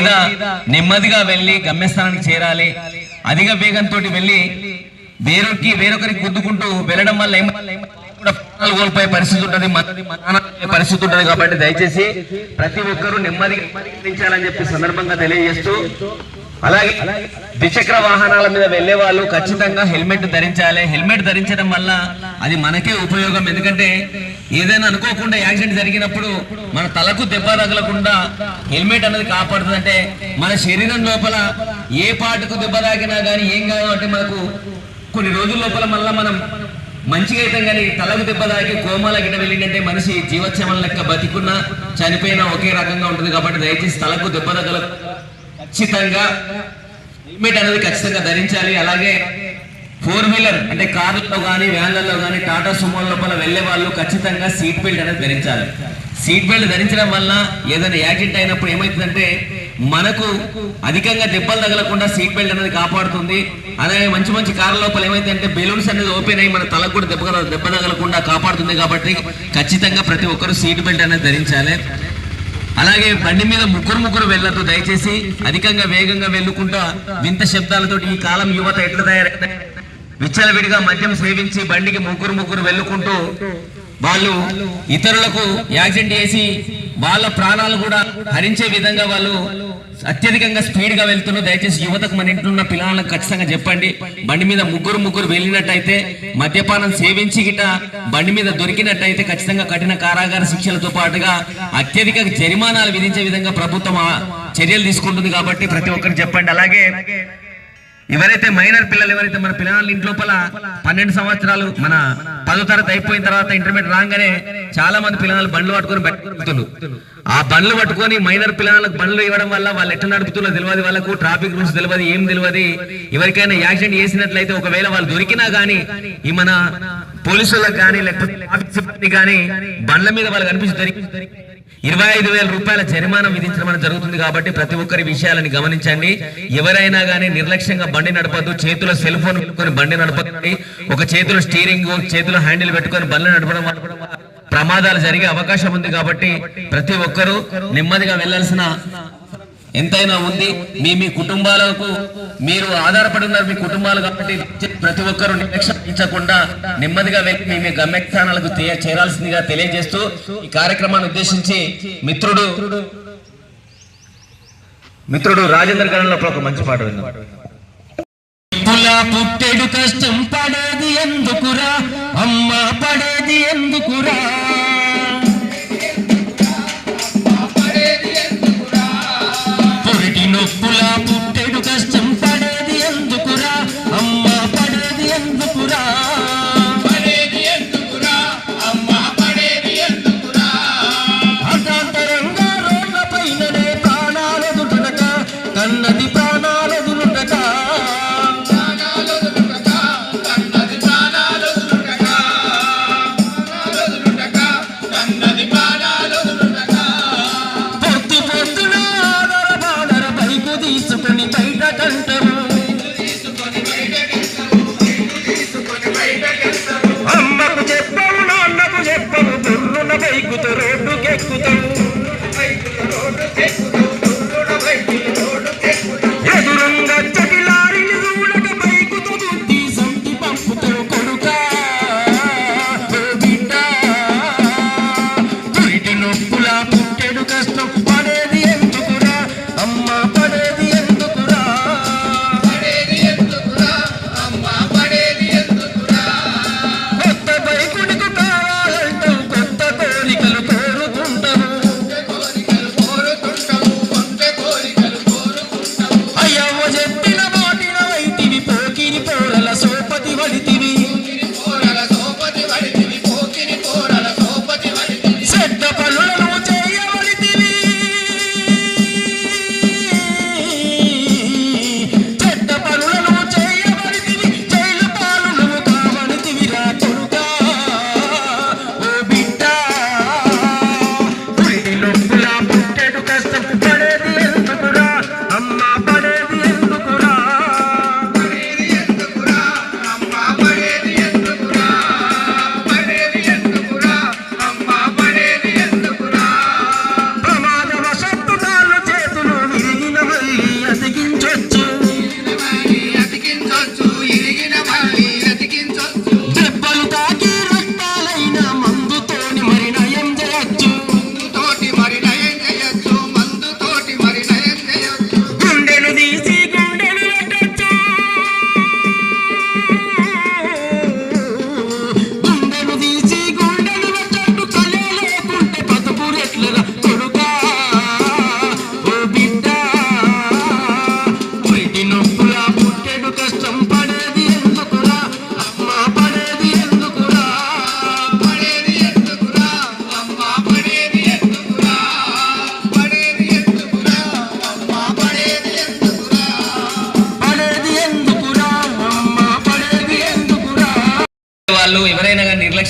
మీద నెమ్మదిగా వెళ్ళి గమ్యస్థానానికి చేరాలి. అధిక వేగంతో వెళ్ళి వేరొకరికి గుద్దుకుంటూ వెళ్ళడం వల్ల ప్రాణాలు కోల్పోయే పరిస్థితి ఉంటుంది, పరిస్థితి ఉంటుంది. కాబట్టి దయచేసి ప్రతి ఒక్కరూ నెమ్మదించాలని చెప్పి సందర్భంగా తెలియజేస్తూ, అలాగే ద్విచక్ర వాహనాల మీద వెళ్లే వాళ్ళు ఖచ్చితంగా హెల్మెట్ ధరించాలి. హెల్మెట్ ధరించడం వల్ల అది మనకే ఉపయోగం. ఎందుకంటే ఏదైనా అనుకోకుండా యాక్సిడెంట్ జరిగినప్పుడు మన తలకు దెబ్బ తగలకుండా హెల్మెట్ అనేది కాపాడుతుంది. అంటే మన శరీరం లోపల ఏ పాటుకు దెబ్బ తాకినా కానీ ఏం కాదు అంటే మనకు కొన్ని రోజుల లోపల మళ్ళీ మనం మంచిగా అయితే కానీ తలకు దెబ్బ తాకి కోమాల గిట్ట వెళ్ళిందంటే మనిషి జీవోత్సవం లెక్క బతికున్నా చనిపోయినా ఒకే రకంగా ఉంటుంది. కాబట్టి దయచేసి తలకు దెబ్బ తగల ఖచ్చితంగా హెల్మెట్ అనేది ఖచ్చితంగా ధరించాలి. అలాగే 4 వీలర్ అంటే కార్లలో కానీ వ్యాన్లలో కానీ టాటా సుమో లోపల వెళ్లే వాళ్ళు ఖచ్చితంగా సీట్ బెల్ట్ అనేది ధరించాలి. సీట్ బెల్ట్ ధరించడం వల్ల ఏదైనా యాక్సిడెంట్ అయినప్పుడు ఏమవుతుందంటే మనకు అధికంగా దెబ్బలు తగలకుండా సీట్ బెల్ట్ అనేది కాపాడుతుంది. అలాగే మంచి కార్ల లోపల ఏమైతే బెలూన్స్ అనేది ఓపెన్ అయ్యి మన తలకు కూడా దెబ్బ తగలకుండా కాపాడుతుంది. కాబట్టి ఖచ్చితంగా ప్రతి ఒక్కరు సీట్ బెల్ట్ అనేది ధరించాలి. అలాగే బండి మీద ముగ్గురు వెళ్ళొద్దు. దయచేసి అధికంగా వేగంగా వెళ్ళుకుంటా వింత శబ్దాలతో ఈ కాలం యువత ఎట్లా తయారైతే విచ్చలవిడిగా మద్యం సేవించి బండికి ముగ్గురు వెళ్ళుకుంటూ వాళ్ళు ఇతరులకు యాక్సిడెంట్ చేసి వాళ్ళ ప్రాణాలు కూడా హరించే విధంగా వాళ్ళు అత్యధికంగా స్పీడ్ గా వెళ్తున్నారు. దయచేసి యువతకు మన ఇంట్లో ఉన్న పిల్లలకు ఖచ్చితంగా చెప్పండి, బండి మీద ముగ్గురు వెళ్ళినట్టయితే మద్యపానం సేవించి గిట బండి మీద దొరికినట్టయితే ఖచ్చితంగా కఠిన కారాగార శిక్షలతో పాటుగా అత్యధిక జరిమానాలు విధించే విధంగా ప్రభుత్వం చర్యలు తీసుకుంటుంది. కాబట్టి ప్రతి ఒక్కరికి చెప్పండి. అలాగే ఎవరైతే మైనర్ పిల్లలు ఎవరైతే మన పిల్లల ఇంట్లోపల 12 సంవత్సరాలు మన 10వ తరగతి అయిపోయిన తర్వాత ఇంటర్మీడియట్ రాగానే చాలా మంది పిల్లలు బండ్లు పట్టుకొని బయటకుతున్నారు. ఆ బండ్లు పట్టుకొని మైనర్ పిల్లలకు బండ్లు ఇవ్వడం వల్ల వాళ్ళు ఎట్లా నడుపుతున్నారో తెలియదు, వాళ్ళకు ట్రాఫిక్ రూల్స్ తెలియదు, ఏం తెలియదు. ఎవరికైనా యాక్సిడెంట్ చేసినట్లయితే ఒకవేళ వాళ్ళు దొరికినా గానీ ఈ మన పోలీసులకు కానీ లేకపోతే ట్రాఫిక్ సిబ్బంది కానీ బండ్ల మీద వాళ్ళు కనిపించి 25,000 రూపాయల జరిమానా విధించడం జరుగుతుంది. కాబట్టి ప్రతి ఒక్కరి విషయాలని గమనించండి. ఎవరైనా కానీ నిర్లక్ష్యంగా బండి నడపద్దు. చేతిలో సెల్ ఫోన్ పెట్టుకొని బండి నడపండి. ఒక చేతిలో స్టీరింగ్ చేతిలో హ్యాండిల్ పెట్టుకొని బండ్లు నడపడం ప్రమాదాలు జరిగే అవకాశం ఉంది. కాబట్టి ప్రతి ఒక్కరూ నెమ్మదిగా వెళ్లాల్సిన ఎంతైనా ఉంది. మీ కుటుంబాలకు మీరు ఆధారపడి ఉన్నారు, మీ కుటుంబాలు. కాబట్టి ప్రతి ఒక్కరూ నిర్లక్ష్యించకుండా నెమ్మదిగా వెళ్ళి మీ గమ్యస్థానాలకు చేరాల్సిందిగా తెలియజేస్తూ ఈ కార్యక్రమాన్ని ఉద్దేశించి మిత్రుడు రాజేంద్ర గారిలో ఒక మంచి పాట విన్నాం. పుట్టెడు కష్టం పడేది ఎందుకురా అమ్మ, పడేది ఎందుకురా, నొప్పులా పుట్టెడు కష్టం పడేది ఎందుకురా అమ్మ, పడేది ఎందుకురా, పడేది ఎందుకురా అమ్మ, పడేది ఎందుకురా. అర్థాంతరంగా రోడ్ల పైననే ప్రాణాలొదుటక కన్నది ప్రాణాలొదులుటక, కన్నది ప్రాణాలొదులుటక, కన్నది ప్రాణాలొదులుటక. పొద్దున తీసుకొని బయట కంటారు, అమ్మకు చెప్పవు నాన్నకు చెప్పవు, దుర్రున బైకుతో రోడ్డుకెక్కుతావు,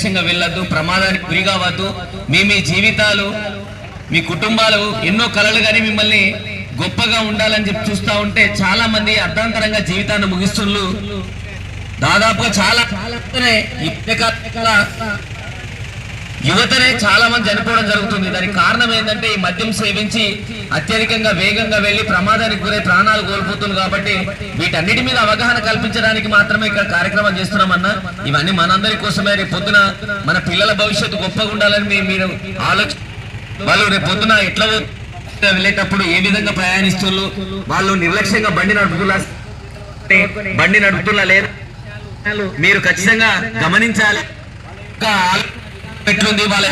నిర్లక్ష్యంగా వెళ్ళొద్దు, ప్రమాదానికి గురి కావద్దు. మీ జీవితాలు, మీ కుటుంబాలు ఎన్నో కలలు కానీ మిమ్మల్ని గొప్పగా ఉండాలని చెప్పి చూస్తూ ఉంటే చాలా మంది అర్ధాంతరంగా జీవితాన్ని ముగిస్తున్నారు. దాదాపుగా చాలా యువతనే చాలా మంది చనిపోవడం జరుగుతుంది. దానికి కారణం ఏంటంటే ఈ మద్యం సేవించి అత్యధికంగా వేగంగా వెళ్లి ప్రమాదానికి గురై ప్రాణాలు కోల్పోతుంది. కాబట్టి వీటన్నిటి మీద అవగాహన కల్పించడానికి మాత్రమే ఇక్కడ కార్యక్రమం చేస్తున్నామన్నా. ఇవన్నీ మనందరి కోసమే. రేపు పొద్దున మన పిల్లల భవిష్యత్తు గొప్పగా ఉండాలని మీరు ఆలోచన, వాళ్ళు రేపు పొద్దున ఎట్లా వెళ్ళేటప్పుడు ఏ విధంగా ప్రయాణిస్తున్నారు, వాళ్ళు నిర్లక్ష్యంగా బండి నడుపుతున్నా లేదా మీరు ఖచ్చితంగా గమనించాలి. ఎట్లుంది వాళ్ళ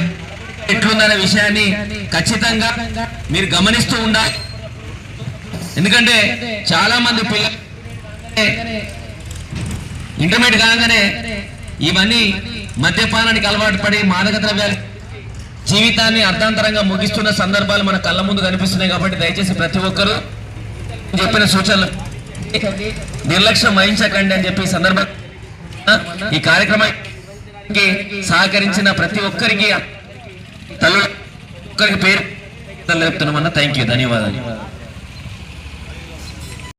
ఎట్లుందనే విషయాన్ని ఖచ్చితంగా మీరు గమనిస్తూ ఉండాలి. ఎందుకంటే చాలా మంది పిల్లలు ఇంటర్మీడియట్ కాగానే ఇవన్నీ మద్యపానానికి అలవాటు పడి మాదక ద్రవ్యాలు జీవితాన్ని అర్థాంతరంగా ముగిస్తున్న సందర్భాలు మన కళ్ళ ముందు కనిపిస్తున్నాయి. కాబట్టి దయచేసి ప్రతి ఒక్కరూ చెప్పిన సూచనలు నిర్లక్ష్యం వహించకండి అని చెప్పి సందర్భం ఈ కార్యక్రమానికి సహకరించిన ప్రతి ఒక్కరికి పేరు చెప్తున్నామన్నా. థ్యాంక్ యూ, ధన్యవాదాలు.